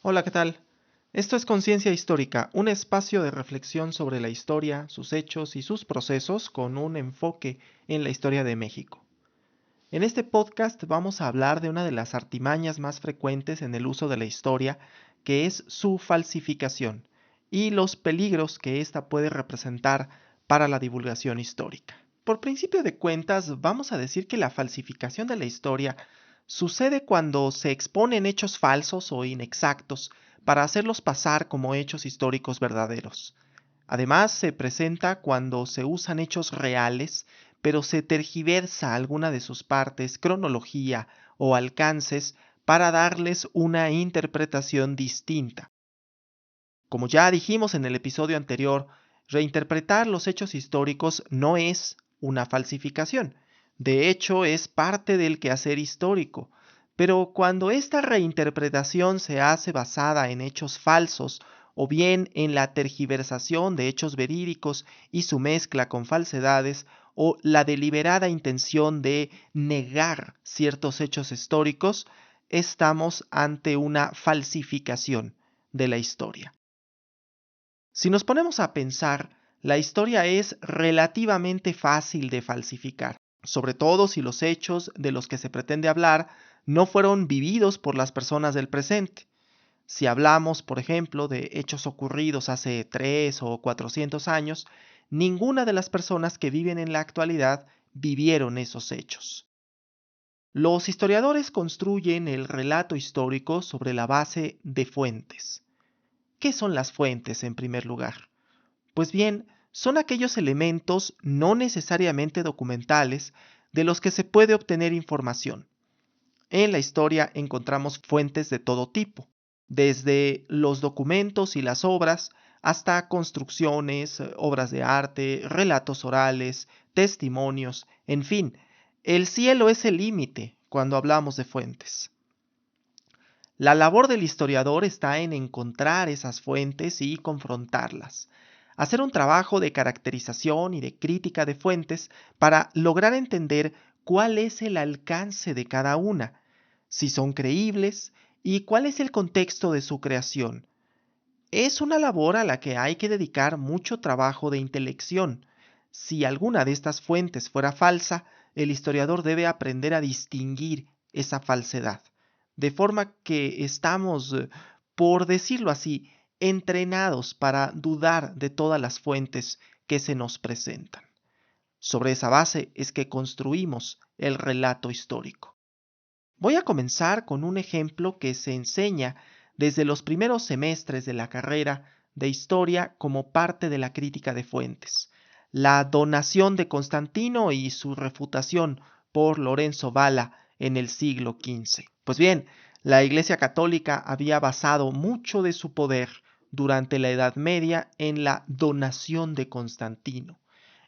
Hola, ¿qué tal? Esto es Conciencia Histórica, un espacio de reflexión sobre la historia, sus hechos y sus procesos con un enfoque en la historia de México. En este podcast vamos a hablar de una de las artimañas más frecuentes en el uso de la historia, que es su falsificación, y los peligros que ésta puede representar para la divulgación histórica. Por principio de cuentas, vamos a decir que la falsificación de la historia sucede cuando se exponen hechos falsos o inexactos para hacerlos pasar como hechos históricos verdaderos. Además, se presenta cuando se usan hechos reales, pero se tergiversa alguna de sus partes, cronología o alcances para darles una interpretación distinta. Como ya dijimos en el episodio anterior, reinterpretar los hechos históricos no es una falsificación. De hecho, es parte del quehacer histórico. Pero cuando esta reinterpretación se hace basada en hechos falsos o bien en la tergiversación de hechos verídicos y su mezcla con falsedades o la deliberada intención de negar ciertos hechos históricos, estamos ante una falsificación de la historia. Si nos ponemos a pensar, la historia es relativamente fácil de falsificar, sobre todo si los hechos de los que se pretende hablar no fueron vividos por las personas del presente. Si hablamos, por ejemplo, de hechos ocurridos hace 3 o 400 años, ninguna de las personas que viven en la actualidad vivieron esos hechos. Los historiadores construyen el relato histórico sobre la base de fuentes. ¿Qué son las fuentes en primer lugar? Pues bien, son aquellos elementos no necesariamente documentales de los que se puede obtener información. En la historia encontramos fuentes de todo tipo, desde los documentos y las obras hasta construcciones, obras de arte, relatos orales, testimonios, en fin, el cielo es el límite cuando hablamos de fuentes. La labor del historiador está en encontrar esas fuentes y confrontarlas. Hacer un trabajo de caracterización y de crítica de fuentes para lograr entender cuál es el alcance de cada una, si son creíbles y cuál es el contexto de su creación. Es una labor a la que hay que dedicar mucho trabajo de intelección. Si alguna de estas fuentes fuera falsa, el historiador debe aprender a distinguir esa falsedad. De forma que estamos, por decirlo así, entrenados para dudar de todas las fuentes que se nos presentan. Sobre esa base es que construimos el relato histórico. Voy a comenzar con un ejemplo que se enseña desde los primeros semestres de la carrera de historia como parte de la crítica de fuentes. La donación de Constantino y su refutación por Lorenzo Valla en el siglo XV. Pues bien, la Iglesia Católica había basado mucho de su poder durante la Edad Media en la donación de Constantino,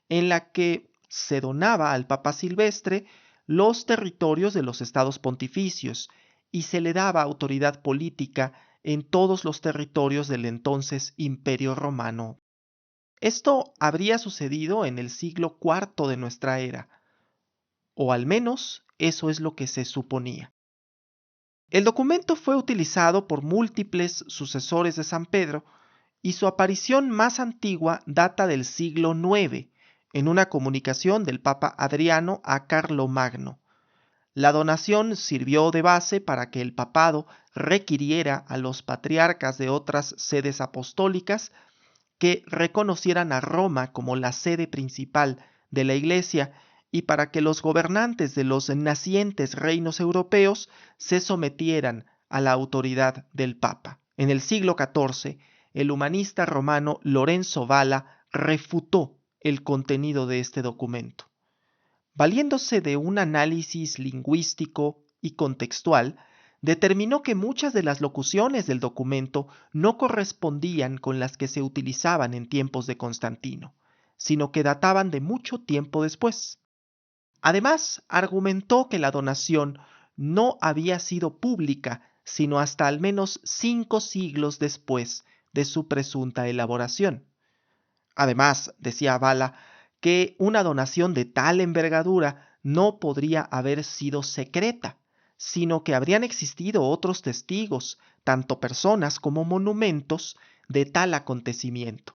en la que se donaba al Papa Silvestre los territorios de los estados pontificios y se le daba autoridad política en todos los territorios del entonces Imperio Romano. Esto habría sucedido en el siglo IV de nuestra era, o al menos eso es lo que se suponía. El documento fue utilizado por múltiples sucesores de San Pedro y su aparición más antigua data del siglo IX, en una comunicación del Papa Adriano a Carlomagno. La donación sirvió de base para que el papado requiriera a los patriarcas de otras sedes apostólicas que reconocieran a Roma como la sede principal de la Iglesia y para que los gobernantes de los nacientes reinos europeos se sometieran a la autoridad del Papa. En el siglo XIV, el humanista romano Lorenzo Valla refutó el contenido de este documento. Valiéndose de un análisis lingüístico y contextual, determinó que muchas de las locuciones del documento no correspondían con las que se utilizaban en tiempos de Constantino, sino que databan de mucho tiempo después. Además, argumentó que la donación no había sido pública sino hasta al menos 5 siglos después de su presunta elaboración. Además, decía Valla, que una donación de tal envergadura no podría haber sido secreta, sino que habrían existido otros testigos, tanto personas como monumentos, de tal acontecimiento.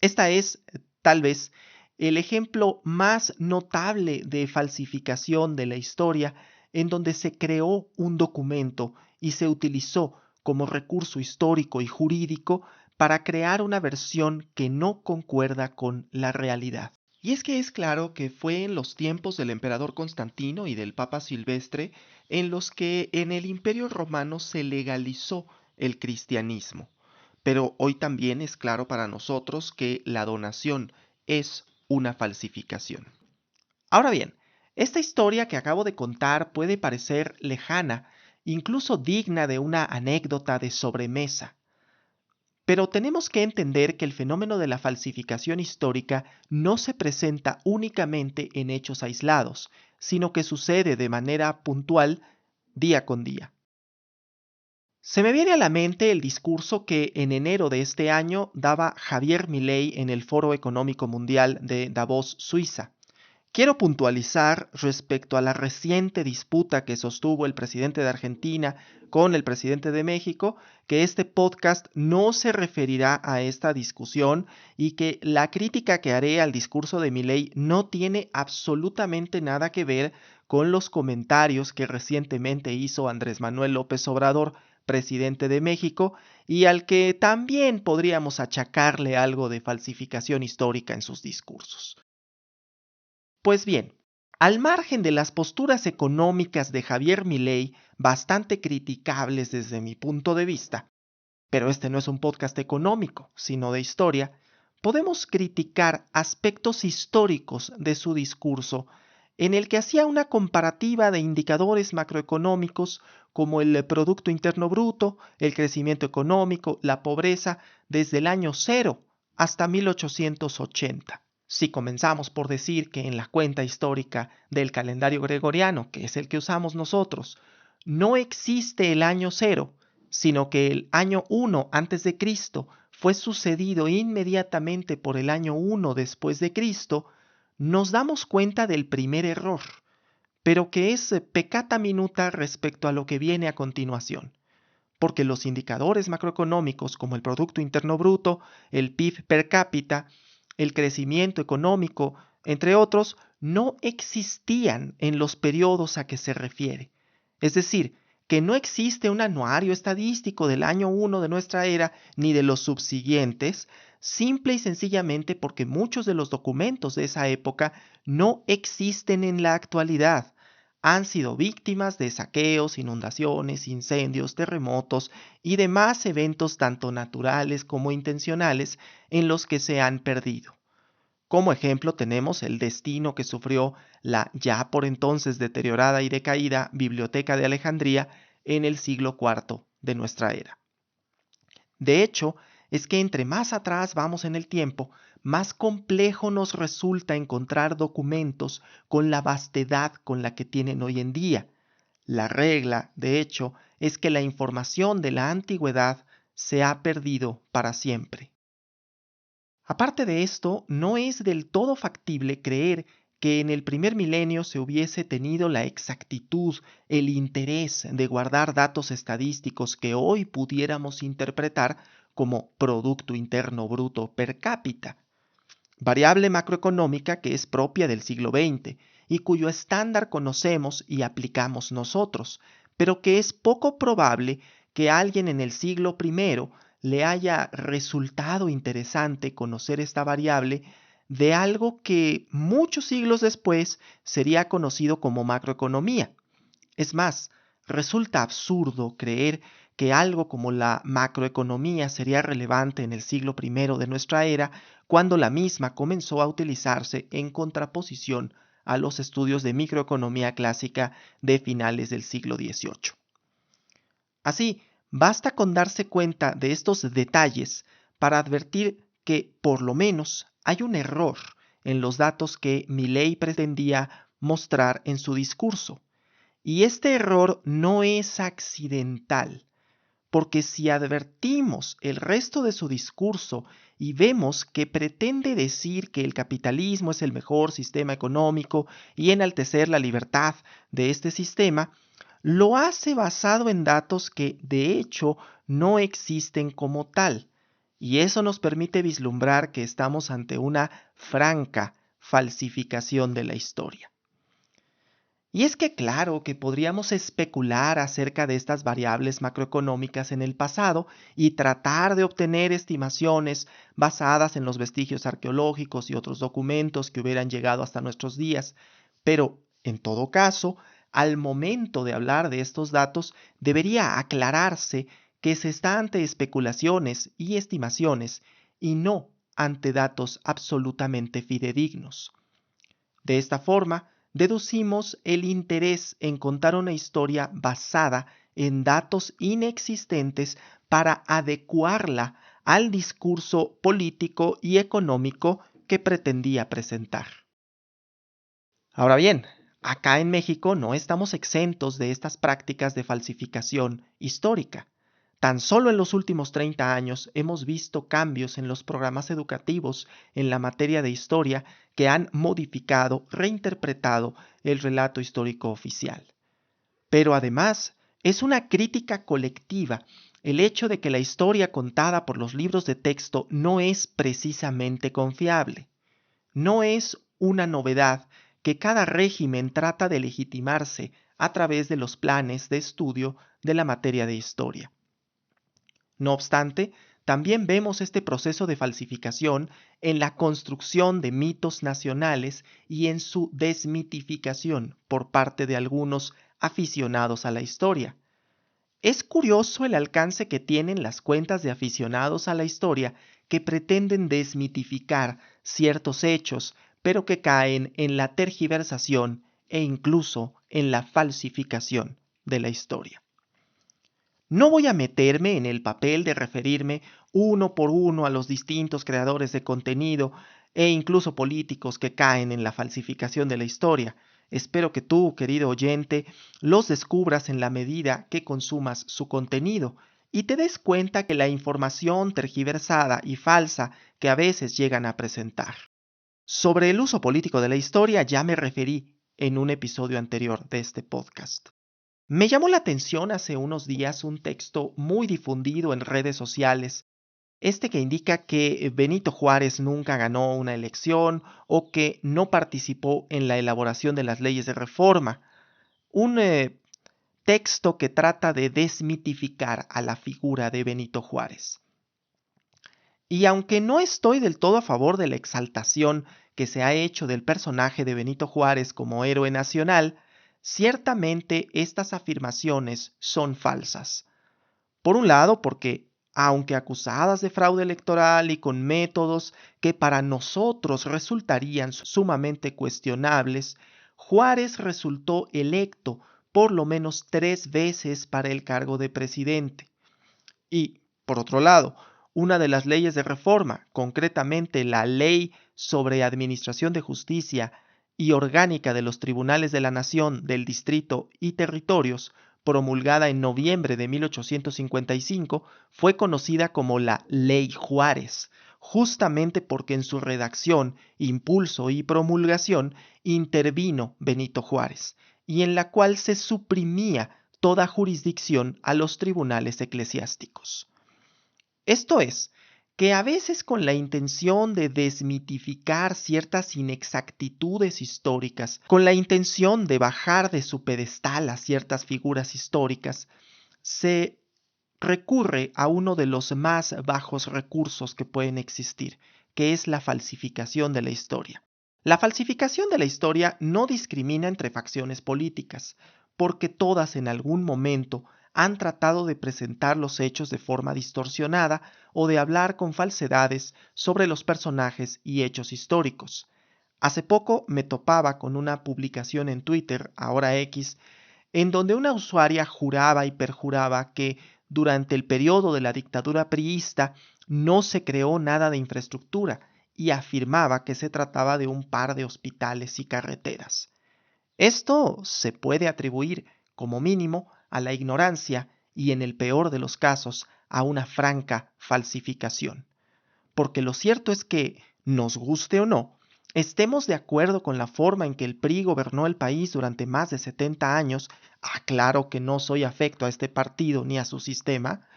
Esta es, tal vez, el ejemplo más notable de falsificación de la historia en donde se creó un documento y se utilizó como recurso histórico y jurídico para crear una versión que no concuerda con la realidad. Y es que es claro que fue en los tiempos del emperador Constantino y del Papa Silvestre en los que en el Imperio Romano se legalizó el cristianismo. Pero hoy también es claro para nosotros que la donación es una falsificación. Ahora bien, esta historia que acabo de contar puede parecer lejana, incluso digna de una anécdota de sobremesa. Pero tenemos que entender que el fenómeno de la falsificación histórica no se presenta únicamente en hechos aislados, sino que sucede de manera puntual día con día. Se me viene a la mente el discurso que en enero de este año daba Javier Milei en el Foro Económico Mundial de Davos, Suiza. Quiero puntualizar respecto a la reciente disputa que sostuvo el presidente de Argentina con el presidente de México, que este podcast no se referirá a esta discusión y que la crítica que haré al discurso de Milei no tiene absolutamente nada que ver con los comentarios que recientemente hizo Andrés Manuel López Obrador, presidente de México, y al que también podríamos achacarle algo de falsificación histórica en sus discursos. Pues bien, al margen de las posturas económicas de Javier Milei, bastante criticables desde mi punto de vista, pero este no es un podcast económico, sino de historia, podemos criticar aspectos históricos de su discurso en el que hacía una comparativa de indicadores macroeconómicos como el Producto Interno Bruto, el crecimiento económico, la pobreza, desde el año 0 hasta 1880. Si comenzamos por decir que en la cuenta histórica del calendario gregoriano, que es el que usamos nosotros, no existe el año 0, sino que el año 1 antes de Cristo fue sucedido inmediatamente por el año 1 después de Cristo, nos damos cuenta del primer error, pero que es peccata minuta respecto a lo que viene a continuación. Porque los indicadores macroeconómicos como el Producto Interno Bruto, el PIB per cápita, el crecimiento económico, entre otros, no existían en los periodos a que se refiere. Es decir, que no existe un anuario estadístico del año 1 de nuestra era ni de los subsiguientes, simple y sencillamente porque muchos de los documentos de esa época no existen en la actualidad. Han sido víctimas de saqueos, inundaciones, incendios, terremotos y demás eventos tanto naturales como intencionales en los que se han perdido. Como ejemplo tenemos el destino que sufrió la ya por entonces deteriorada y decaída Biblioteca de Alejandría en el siglo IV de nuestra era. De hecho, es que entre más atrás vamos en el tiempo, más complejo nos resulta encontrar documentos con la vastedad con la que tienen hoy en día. La regla, de hecho, es que la información de la antigüedad se ha perdido para siempre. Aparte de esto, no es del todo factible creer que en el primer milenio se hubiese tenido la exactitud, el interés de guardar datos estadísticos que hoy pudiéramos interpretar como Producto Interno Bruto per cápita, variable macroeconómica que es propia del siglo XX y cuyo estándar conocemos y aplicamos nosotros, pero que es poco probable que alguien en el siglo I le haya resultado interesante conocer esta variable de algo que muchos siglos después sería conocido como macroeconomía. Es más, resulta absurdo creer que algo como la macroeconomía sería relevante en el siglo I de nuestra era, cuando la misma comenzó a utilizarse en contraposición a los estudios de microeconomía clásica de finales del siglo XVIII. Así, basta con darse cuenta de estos detalles para advertir que, por lo menos, hay un error en los datos que Milei pretendía mostrar en su discurso. Y este error no es accidental, porque si advertimos el resto de su discurso y vemos que pretende decir que el capitalismo es el mejor sistema económico y enaltecer la libertad de este sistema, lo hace basado en datos que, de hecho, no existen como tal, y eso nos permite vislumbrar que estamos ante una franca falsificación de la historia. Y es que claro que podríamos especular acerca de estas variables macroeconómicas en el pasado y tratar de obtener estimaciones basadas en los vestigios arqueológicos y otros documentos que hubieran llegado hasta nuestros días, pero en todo caso, al momento de hablar de estos datos, debería aclararse que se está ante especulaciones y estimaciones y no ante datos absolutamente fidedignos. De esta forma, deducimos el interés en contar una historia basada en datos inexistentes para adecuarla al discurso político y económico que pretendía presentar. Ahora bien, acá en México no estamos exentos de estas prácticas de falsificación histórica. Tan solo en los últimos 30 años hemos visto cambios en los programas educativos en la materia de historia que han modificado, reinterpretado el relato histórico oficial. Pero además, es una crítica colectiva el hecho de que la historia contada por los libros de texto no es precisamente confiable. No es una novedad que cada régimen trata de legitimarse a través de los planes de estudio de la materia de historia. No obstante, también vemos este proceso de falsificación en la construcción de mitos nacionales y en su desmitificación por parte de algunos aficionados a la historia. Es curioso el alcance que tienen las cuentas de aficionados a la historia que pretenden desmitificar ciertos hechos, pero que caen en la tergiversación e incluso en la falsificación de la historia. No voy a meterme en el papel de referirme uno por uno a los distintos creadores de contenido e incluso políticos que caen en la falsificación de la historia. Espero que tú, querido oyente, los descubras en la medida que consumas su contenido y te des cuenta que la información tergiversada y falsa que a veces llegan a presentar. Sobre el uso político de la historia ya me referí en un episodio anterior de este podcast. Me llamó la atención hace unos días un texto muy difundido en redes sociales, este que indica que Benito Juárez nunca ganó una elección o que no participó en la elaboración de las leyes de reforma. Un texto que trata de desmitificar a la figura de Benito Juárez. Y aunque no estoy del todo a favor de la exaltación que se ha hecho del personaje de Benito Juárez como héroe nacional, ciertamente estas afirmaciones son falsas. Por un lado, porque, aunque acusadas de fraude electoral y con métodos que para nosotros resultarían sumamente cuestionables, Juárez resultó electo por lo menos 3 veces para el cargo de presidente. Y, por otro lado, una de las leyes de reforma, concretamente la Ley sobre Administración de Justicia y Orgánica de los Tribunales de la Nación, del Distrito y Territorios, promulgada en noviembre de 1855, fue conocida como la Ley Juárez, justamente porque en su redacción, impulso y promulgación intervino Benito Juárez, y en la cual se suprimía toda jurisdicción a los tribunales eclesiásticos. Esto es, que a veces con la intención de desmitificar ciertas inexactitudes históricas, con la intención de bajar de su pedestal a ciertas figuras históricas, se recurre a uno de los más bajos recursos que pueden existir, que es la falsificación de la historia. La falsificación de la historia no discrimina entre facciones políticas, porque todas en algún momento han tratado de presentar los hechos de forma distorsionada o de hablar con falsedades sobre los personajes y hechos históricos. Hace poco me topaba con una publicación en Twitter, ahora X, en donde una usuaria juraba y perjuraba que durante el periodo de la dictadura priista no se creó nada de infraestructura y afirmaba que se trataba de un par de hospitales y carreteras. Esto se puede atribuir, como mínimo, a la ignorancia y, en el peor de los casos, a una franca falsificación. Porque lo cierto es que, nos guste o no, estemos de acuerdo con la forma en que el PRI gobernó el país durante más de 70 años, aclaro que no soy afecto a este partido ni a su sistema,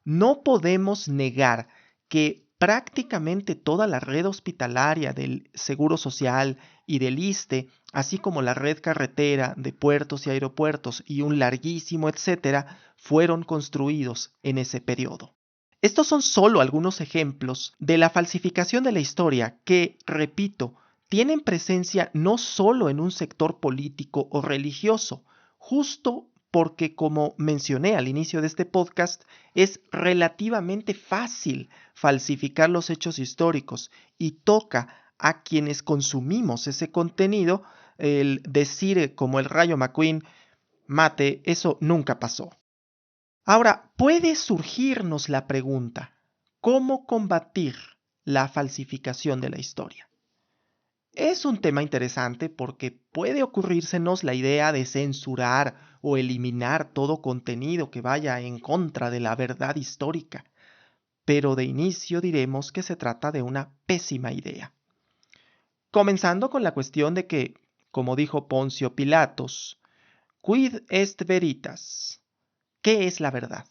no podemos negar que prácticamente toda la red hospitalaria del Seguro Social y del ISSSTE, así como la red carretera de puertos y aeropuertos y un larguísimo etcétera, fueron construidos en ese periodo. Estos son solo algunos ejemplos de la falsificación de la historia que, repito, tienen presencia no solo en un sector político o religioso, justo porque, como mencioné al inicio de este podcast, es relativamente fácil falsificar los hechos históricos y toca a quienes consumimos ese contenido el decir como el Rayo McQueen, mate, eso nunca pasó. Ahora, puede surgirnos la pregunta, ¿cómo combatir la falsificación de la historia? Es un tema interesante porque puede ocurrírsenos la idea de censurar o eliminar todo contenido que vaya en contra de la verdad histórica, pero de inicio diremos que se trata de una pésima idea. Comenzando con la cuestión de que, como dijo Poncio Pilatos, quid est veritas? ¿Qué es la verdad?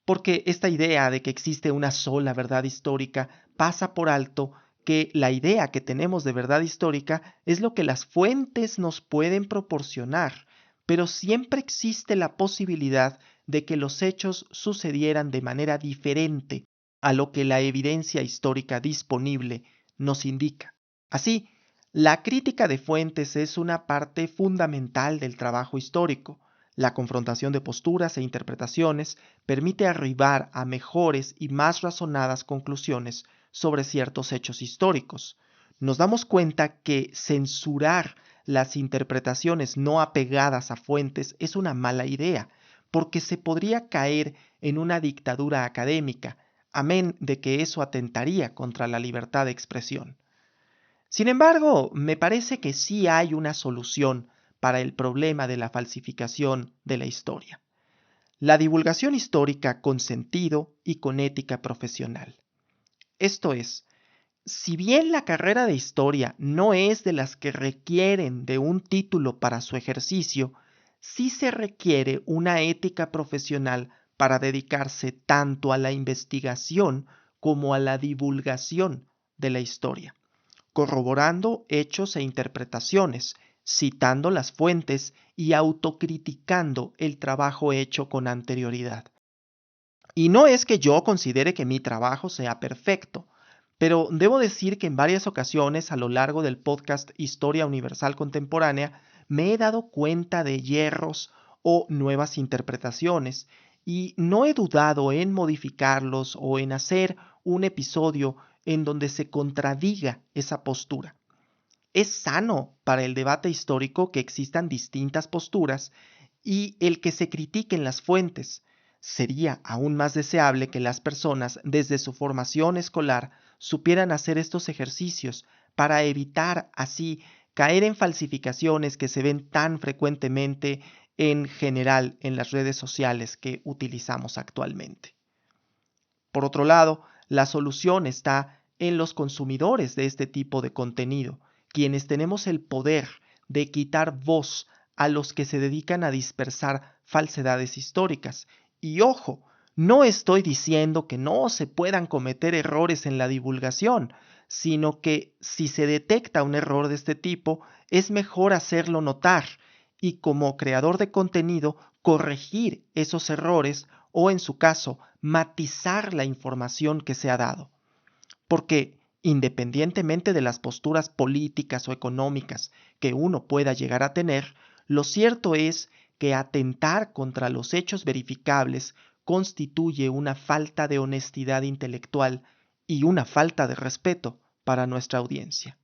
Porque esta idea de que existe una sola verdad histórica pasa por alto que la idea que tenemos de verdad histórica es lo que las fuentes nos pueden proporcionar, pero siempre existe la posibilidad de que los hechos sucedieran de manera diferente a lo que la evidencia histórica disponible nos indica. Así, la crítica de fuentes es una parte fundamental del trabajo histórico. La confrontación de posturas e interpretaciones permite arribar a mejores y más razonadas conclusiones sobre ciertos hechos históricos. Nos damos cuenta que censurar las interpretaciones no apegadas a fuentes es una mala idea, porque se podría caer en una dictadura académica, amén de que eso atentaría contra la libertad de expresión. Sin embargo, me parece que sí hay una solución para el problema de la falsificación de la historia. La divulgación histórica con sentido y con ética profesional. Esto es, si bien la carrera de historia no es de las que requieren de un título para su ejercicio, sí se requiere una ética profesional para dedicarse tanto a la investigación como a la divulgación de la historia, corroborando hechos e interpretaciones, citando las fuentes y autocriticando el trabajo hecho con anterioridad. Y no es que yo considere que mi trabajo sea perfecto, pero debo decir que en varias ocasiones a lo largo del podcast Historia Universal Contemporánea me he dado cuenta de hierros o nuevas interpretaciones y no he dudado en modificarlos o en hacer un episodio en donde se contradiga esa postura. Es sano para el debate histórico que existan distintas posturas y el que se critiquen las fuentes. Sería aún más deseable que las personas desde su formación escolar supieran hacer estos ejercicios para evitar así caer en falsificaciones que se ven tan frecuentemente en general en las redes sociales que utilizamos actualmente. Por otro lado, la solución está en los consumidores de este tipo de contenido, quienes tenemos el poder de quitar voz a los que se dedican a dispersar falsedades históricas. Y ojo, no estoy diciendo que no se puedan cometer errores en la divulgación, sino que si se detecta un error de este tipo, es mejor hacerlo notar y como creador de contenido corregir esos errores o en su caso matizar la información que se ha dado. Porque independientemente de las posturas políticas o económicas que uno pueda llegar a tener, lo cierto es que atentar contra los hechos verificables constituye una falta de honestidad intelectual y una falta de respeto para nuestra audiencia.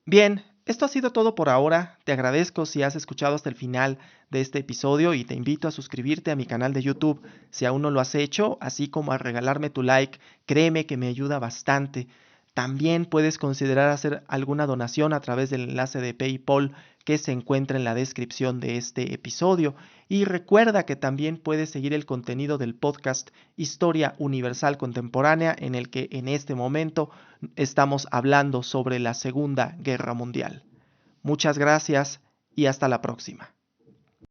Bien, esto ha sido todo por ahora. Te agradezco si has escuchado hasta el final de este episodio y te invito a suscribirte a mi canal de YouTube si aún no lo has hecho, así como a regalarme tu like. Créeme que me ayuda bastante. También puedes considerar hacer alguna donación a través del enlace de PayPal que se encuentra en la descripción de este episodio. Y recuerda que también puedes seguir el contenido del podcast Historia Universal Contemporánea, en el que en este momento estamos hablando sobre la Segunda Guerra Mundial. Muchas gracias y hasta la próxima.